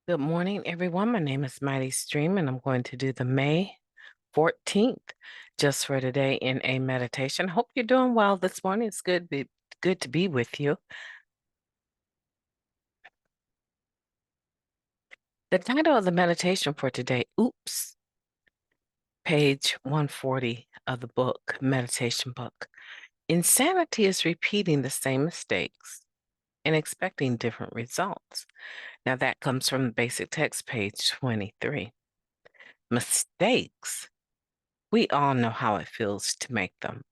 Good morning, everyone. My name is MightyStream, and I'm going to do the May 14th just for today in a meditation. Hope you're doing well this morning. It's good to be with you. The title of the meditation for today, oops, page 140 of the book, meditation book. Insanity is repeating the same mistakes and expecting different results. Now that comes from the basic text, page 23. Mistakes. We all know how it feels to make them.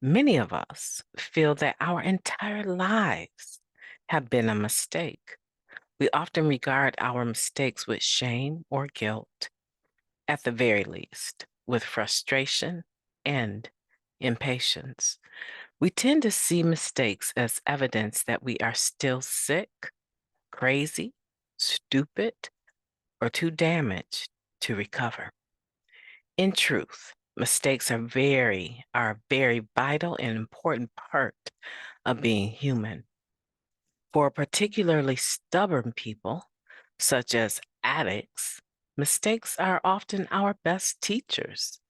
Many of us feel that our entire lives have been a mistake. We often regard our mistakes with shame or guilt, at the very least, with frustration and impatience. We tend to see mistakes as evidence that we are still sick, crazy, stupid, or too damaged to recover. In truth, mistakes are a very vital and important part of being human. For particularly stubborn people, such as addicts, mistakes are often our best teachers.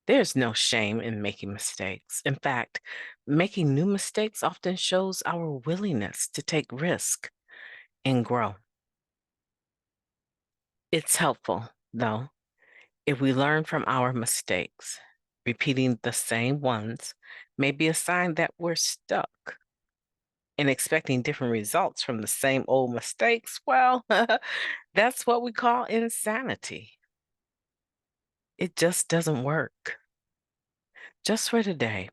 There's no shame in making mistakes. In fact, making new mistakes often shows our willingness to take risk and grow. It's helpful, though, if we learn from our mistakes. Repeating the same ones may be a sign that we're stuck. And expecting different results from the same old mistakes, well, that's what we call insanity. It just doesn't work. Just for today,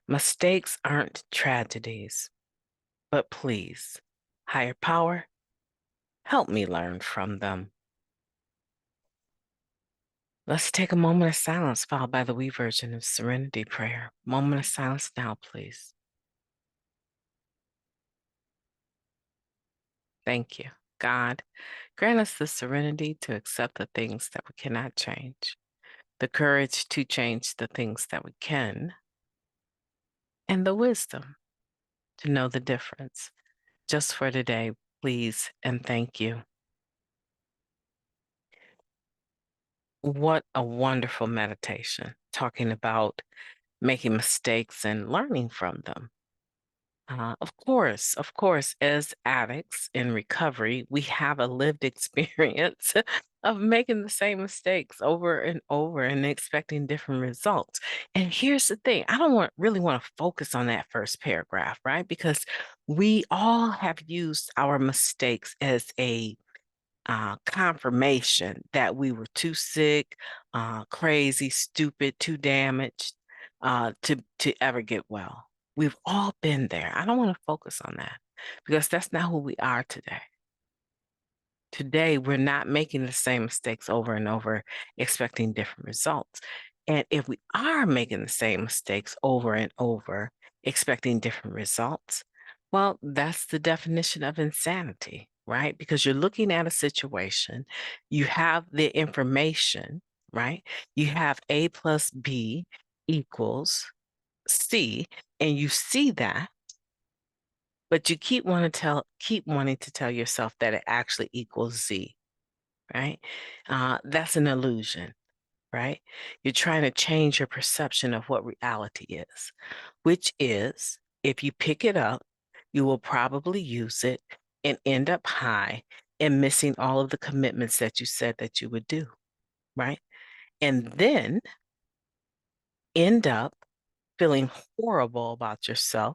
mistakes aren't tragedies, but please, higher power, help me learn from them. Let's take a moment of silence, followed by the wee version of Serenity Prayer. Moment of silence now, please. Thank you. God, grant us the serenity to accept the things that we cannot change, the courage to change the things that we can, and the wisdom to know the difference. Just for today, please and thank you. What a wonderful meditation, talking about making mistakes and learning from them. Of course, as addicts in recovery, we have a lived experience of making the same mistakes over and over and expecting different results. And here's the thing, I don't really want to focus on that first paragraph, right? Because we all have used our mistakes as a confirmation that we were too sick, crazy, stupid, too damaged to ever get well. We've all been there. I don't want to focus on that because that's not who we are today. Today, we're not making the same mistakes over and over, expecting different results. And if we are making the same mistakes over and over, expecting different results, well, that's the definition of insanity, right? Because you're looking at a situation, you have the information, right? You have A plus B equals C, and you see that, but you keep wanting to tell yourself that it actually equals Z, right? That's an illusion, right? You're trying to change your perception of what reality is, which is if you pick it up, you will probably use it and end up high and missing all of the commitments that you said that you would do, right? And then end up feeling horrible about yourself,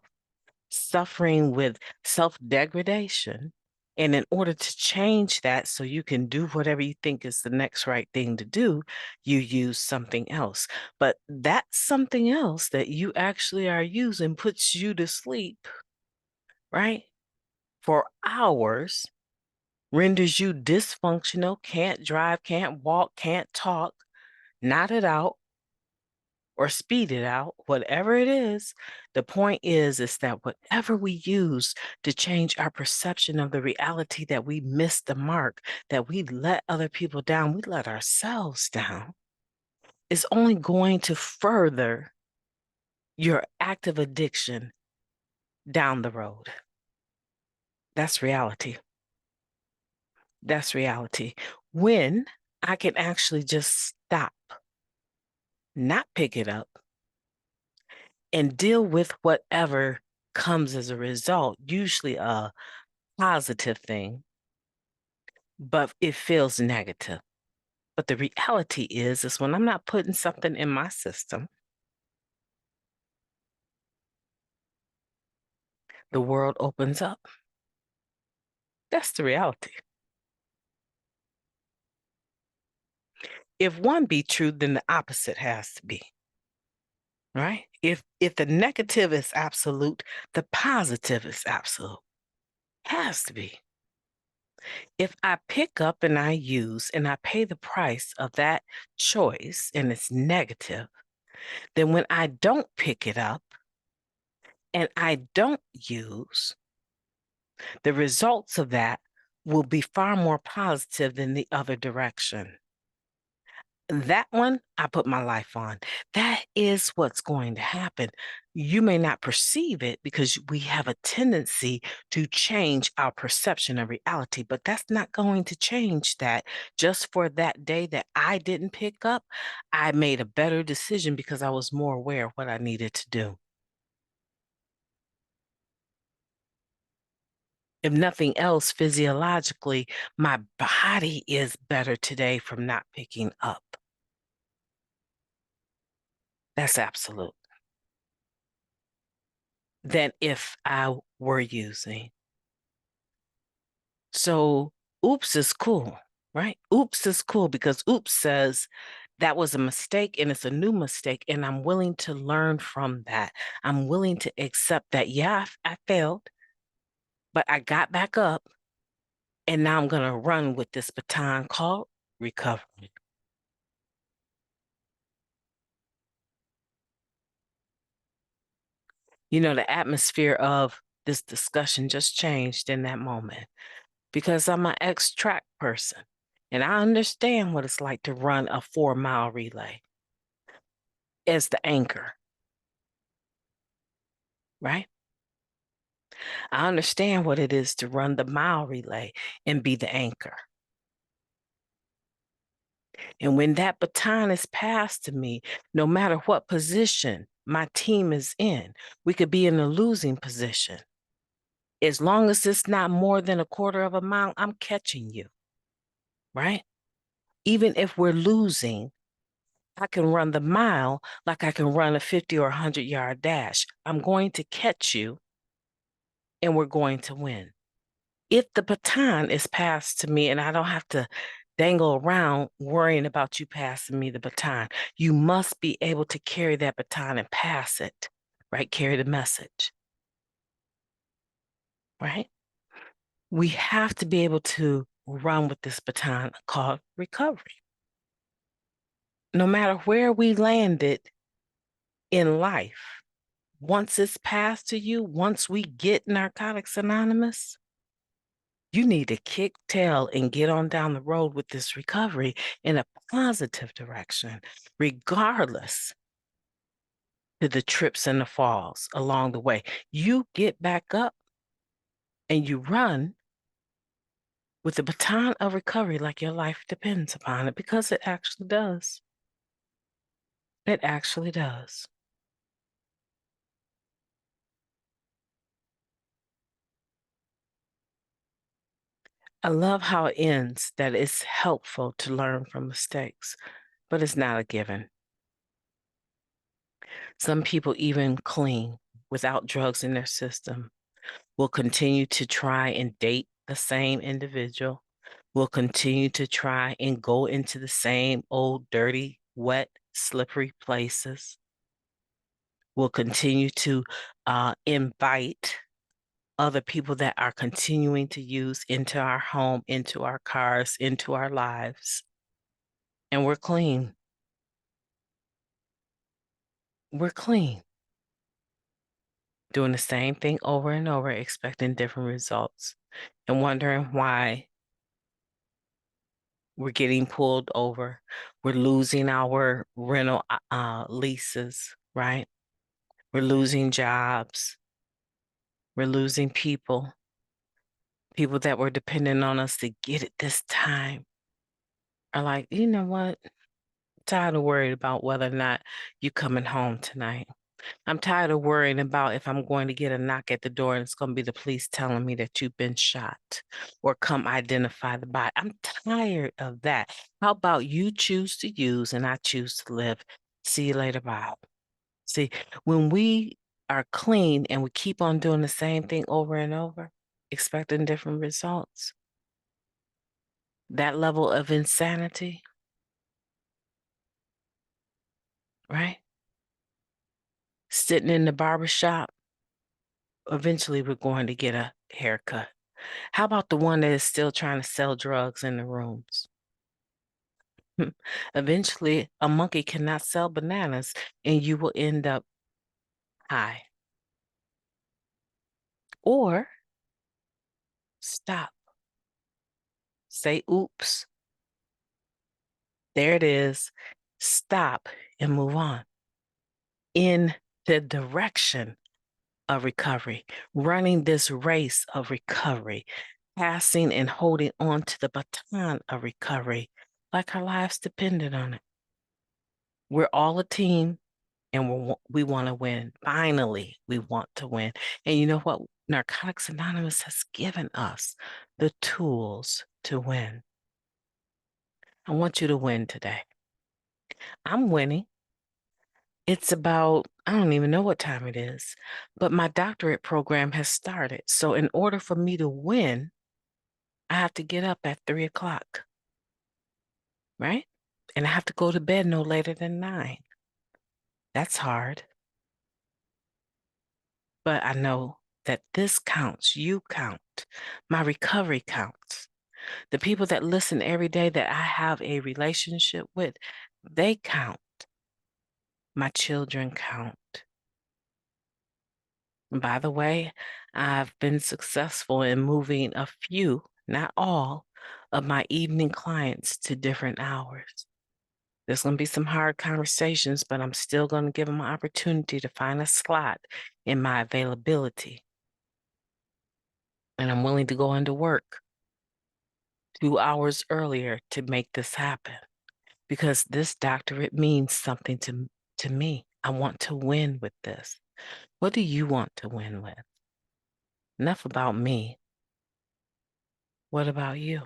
suffering with self-degradation. And in order to change that so you can do whatever you think is the next right thing to do, you use something else. But that something else that you actually are using puts you to sleep, right? For hours, renders you dysfunctional, can't drive, can't walk, can't talk, not it out, or speed it out, whatever it is, the point is that whatever we use to change our perception of the reality that we missed the mark, that we let other people down, we let ourselves down, is only going to further your active addiction down the road. That's reality. That's reality. When I can actually just stop, not pick it up, and deal with whatever comes as a result, usually a positive thing, but it feels negative. But the reality is when I'm not putting something in my system, the world opens up. That's the reality. If one be true, then the opposite has to be, right? If the negative is absolute, the positive is absolute. Has to be. If I pick up and I use and I pay the price of that choice and it's negative, then when I don't pick it up and I don't use, the results of that will be far more positive than the other direction. That one, I put my life on. That is what's going to happen. You may not perceive it because we have a tendency to change our perception of reality, but that's not going to change that. Just for that day that I didn't pick up, I made a better decision because I was more aware of what I needed to do. If nothing else, physiologically, my body is better today from not picking up. That's absolute. Than if I were using. So oops is cool, right? Oops is cool because oops says that was a mistake and it's a new mistake. And I'm willing to learn from that. I'm willing to accept that, yeah, I failed, but I got back up and now I'm going to run with this baton called recovery. You know, the atmosphere of this discussion just changed in that moment because I'm an ex-track person and I understand what it's like to run a 4-mile relay as the anchor, right? I understand what it is to run the mile relay and be the anchor. And when that baton is passed to me, no matter what position my team is in, we could be in a losing position. As long as it's not more than a quarter of a mile, I'm catching you, right? Even if we're losing, I can run the mile like I can run a 50 or 100-yard dash. I'm going to catch you and we're going to win. If the baton is passed to me and I don't have to dangle around worrying about you passing me the baton, you must be able to carry that baton and pass it, right? Carry the message, right? We have to be able to run with this baton called recovery. No matter where we landed in life, once it's passed to you, once we get Narcotics Anonymous, you need to kick tail and get on down the road with this recovery in a positive direction, regardless to the trips and the falls along the way. You get back up and you run with the baton of recovery like your life depends upon it, because it actually does. It actually does. I love how it ends, that it's helpful to learn from mistakes, but it's not a given. Some people even clean without drugs in their system, will continue to try and date the same individual, will continue to try and go into the same old, dirty, wet, slippery places, will continue to invite other people that are continuing to use into our home, into our cars, into our lives. And we're clean. We're clean. Doing the same thing over and over, expecting different results and wondering why we're getting pulled over. We're losing our rental leases, right? We're losing jobs. We're losing people People that were depending on us to get it this time are like, you know what? I'm tired of worrying about whether or not you coming home tonight. I'm tired of worrying about if I'm going to get a knock at the door and it's going to be the police telling me that you've been shot or come identify the body. I'm tired of that. How about you choose to use and I choose to live? See you later, bye. See, when we are clean and we keep on doing the same thing over and over, expecting different results, that level of insanity, right? Sitting in the barber shop, eventually we're going to get a haircut. How about the one that is still trying to sell drugs in the rooms? Eventually, a monkey cannot sell bananas and you will end up high. Or stop, say, oops, there it is. Stop and move on in the direction of recovery, running this race of recovery, passing and holding on to the baton of recovery like our lives depended on it. We're all a team and we want to win. Finally, we want to win. And you know what? Narcotics Anonymous has given us the tools to win. I want you to win today. I'm winning. It's about, I don't even know what time it is, but my doctorate program has started. So in order for me to win, I have to get up at 3 o'clock, right? And I have to go to bed no later than 9. That's hard. But I know that this counts. You count. My recovery counts. The people that listen every day that I have a relationship with, they count. My children count. And by the way, I've been successful in moving a few, not all, of my evening clients to different hours. There's going to be some hard conversations, but I'm still going to give them an opportunity to find a slot in my availability. And I'm willing to go into work 2 hours earlier to make this happen because this doctorate means something to me. I want to win with this. What do you want to win with? Enough about me. What about you?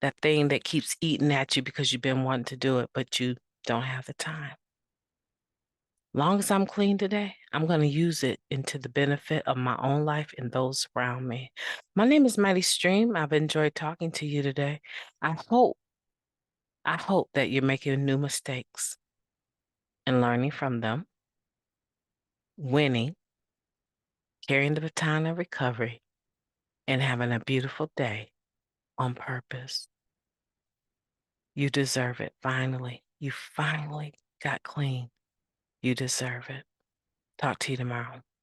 That thing that keeps eating at you because you've been wanting to do it, but you don't have the time. Long as I'm clean today, I'm going to use it into the benefit of my own life and those around me. My name is MightyStream. I've enjoyed talking to you today. I hope, I hope that you're making new mistakes and learning from them, winning, carrying the baton of recovery, and having a beautiful day on purpose. You deserve it, finally. You finally got clean. You deserve it. Talk to you tomorrow.